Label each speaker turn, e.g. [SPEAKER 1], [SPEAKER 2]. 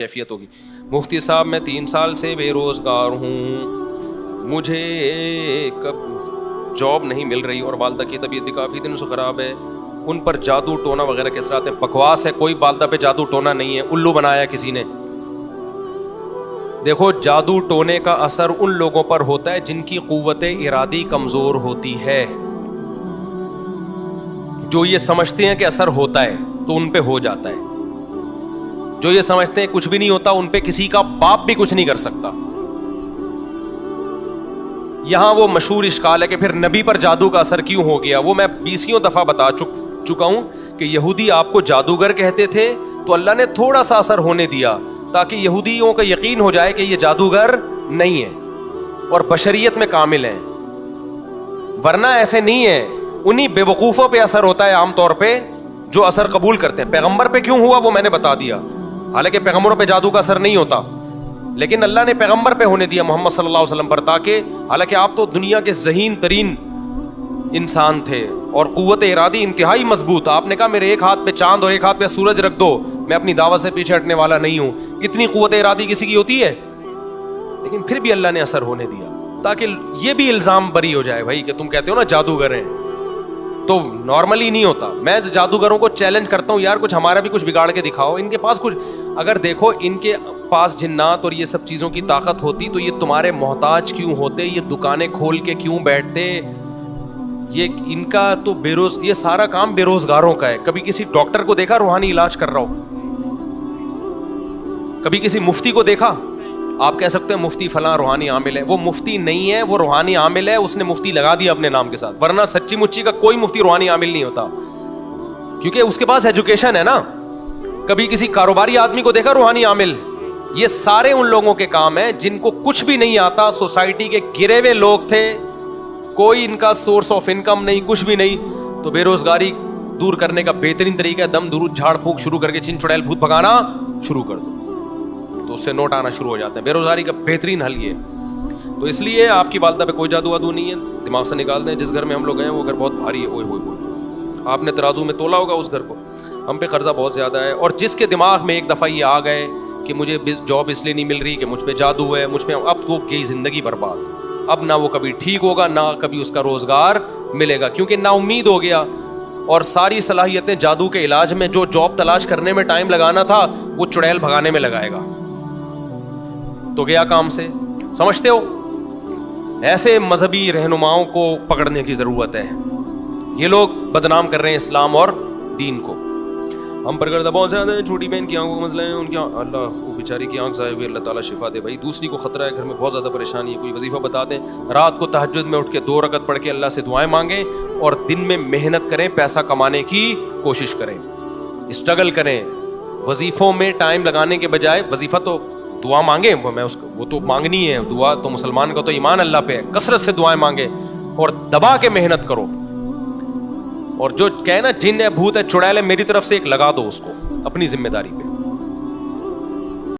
[SPEAKER 1] کیفیت ہوگی. مفتی صاحب میں 3 سال سے بے روزگار ہوں, مجھے جاب نہیں مل رہی اور والدہ کی طبیعت بھی کافی دنوں سے خراب ہے. ان پر جادو ٹونا وغیرہ کے اثرات ہیں. بکواس ہے, کوئی والدہ پہ جادو ٹونا نہیں ہے, الو بنایا کسی نے. دیکھو, جادو ٹونے کا اثر ان لوگوں پر ہوتا ہے جن کی قوت ارادی کمزور ہوتی ہے. جو یہ سمجھتے ہیں کہ اثر ہوتا ہے تو ان پہ ہو جاتا ہے. جو یہ سمجھتے ہیں کچھ بھی نہیں ہوتا, ان پہ کسی کا باپ بھی کچھ نہیں کر سکتا. یہاں وہ مشہور اشکال ہے کہ پھر نبی پر جادو کا اثر کیوں ہو گیا. وہ میں 20 دفعہ بتا چکا ہوں کہ یہودی آپ کو جادوگر کہتے تھے تو اللہ نے تھوڑا سا اثر ہونے دیا تاکہ یہودیوں کا یقین ہو جائے کہ یہ جادوگر نہیں ہے اور بشریت میں کامل ہیں, ورنہ ایسے نہیں ہے. انہی بے وقوفوں پہ اثر ہوتا ہے عام طور پہ جو اثر قبول کرتے ہیں. پیغمبر پہ کیوں ہوا وہ میں نے بتا دیا, حالانکہ پیغمبروں پہ جادو کا اثر نہیں ہوتا, لیکن اللہ نے پیغمبر پہ ہونے دیا محمد صلی اللہ علیہ وسلم پر, تاکہ حالانکہ آپ تو دنیا کے ذہین ترین انسان تھے اور قوت ارادی انتہائی مضبوط. آپ نے کہا میرے ایک ہاتھ پہ چاند اور ایک ہاتھ پہ سورج رکھ دو, میں اپنی دعوت سے پیچھے ہٹنے والا نہیں ہوں. اتنی قوت ارادی کسی کی ہوتی ہے, لیکن پھر بھی اللہ نے اثر ہونے دیا تاکہ یہ بھی الزام بری ہو جائے بھائی کہ تم کہتے ہو نا جادوگر ہیں, تو نارملی نہیں ہوتا. میں جادوگروں کو چیلنج کرتا ہوں, یار کچھ ہمارا بھی کچھ بگاڑ کے دکھاؤ. ان کے پاس کچھ, اگر دیکھو ان کے پاس جنات اور یہ سب چیزوں کی طاقت ہوتی تو یہ تمہارے محتاج کیوں ہوتے, یہ دکانیں کھول کے کیوں بیٹھتے. یہ ان کا تو یہ سارا کام بے روزگاروں کا ہے. کبھی کسی ڈاکٹر کو دیکھا روحانی علاج کر رہا ہو؟ کبھی کسی مفتی کو دیکھا؟ آپ کہہ سکتے ہیں مفتی فلاں روحانی عامل ہے, وہ مفتی نہیں ہے, وہ روحانی عامل ہے. اس نے مفتی لگا دیا اپنے نام کے ساتھ, ورنہ سچی مچی کا کوئی مفتی روحانی عامل نہیں ہوتا, کیونکہ اس کے پاس ایجوکیشن ہے نا. کبھی کسی کاروباری آدمی کو دیکھا روحانی عامل؟ یہ سارے ان لوگوں کے کام ہیں جن کو کچھ بھی نہیں آتا, سوسائٹی کے گرے ہوئے لوگ تھے, کوئی ان کا سورس آف انکم نہیں, کچھ بھی نہیں. تو بے روزگاری دور کرنے کا بہترین طریقہ ہے دم درود جھاڑ پھونک شروع کر کے چن چڑیل بھوت بھگانا شروع کر دو, تو اس سے نوٹ آنا شروع ہو جاتے ہیں. بے روزگاری کا بہترین حل یہ. تو اس لیے آپ کی والدہ پہ کوئی جادو وادو نہیں ہے, دماغ سے نکال دیں. جس گھر میں ہم لوگ گئے وہ گھر بہت بھاری ہے, اوئے ہوئے ہوئے, آپ نے ترازو میں تولا ہوگا اس گھر کو. ہم پہ قرضہ بہت زیادہ ہے, اور جس کے دماغ میں ایک دفعہ یہ آ گئے کہ مجھے جاب اس لیے نہیں مل رہی کہ مجھ پہ جادو ہے, مجھ پہ, اب تو گئی زندگی برباد. اب نہ وہ کبھی ٹھیک ہوگا, نہ کبھی اس کا روزگار ملے گا, کیونکہ نا امید ہو گیا. اور ساری صلاحیتیں جادو کے علاج میں, جو جاب تلاش کرنے میں ٹائم لگانا تھا وہ چڑیل بھگانے میں لگائے گا, تو گیا کام سے. سمجھتے ہو؟ ایسے مذہبی رہنماؤں کو پکڑنے کی ضرورت ہے. یہ لوگ بدنام کر رہے ہیں اسلام اور دین کو. ہم پر گردہ بہت زیادہ ہیں, چھوٹی بہن کی آنکھوں کا مسئلہ ہے, ان کی اللہ وہ بیچاری کی آنکھ ضائع ہوئی, اللہ تعالیٰ شفا دے بھائی. دوسری کو خطرہ ہے, گھر میں بہت زیادہ پریشانی ہے, کوئی وظیفہ بتا دیں. رات کو تہجد میں اٹھ کے 2 رکعت پڑھ کے اللہ سے دعائیں مانگیں, اور دن میں محنت کریں, پیسہ کمانے کی کوشش کریں, اسٹرگل کریں. وظیفوں میں ٹائم لگانے کے بجائے وظیفہ تو دعا مانگیں, وہ تو مانگنی ہے دعا, تو مسلمان کا تو ایمان اللہ پہ ہے, کثرت سے دعائیں مانگیں اور دبا کے محنت کرو. اور جو کہے نا جن ہے بھوت ہے چڑیل ہے, میری طرف سے ایک لگا دو اس کو اپنی ذمہ داری پہ.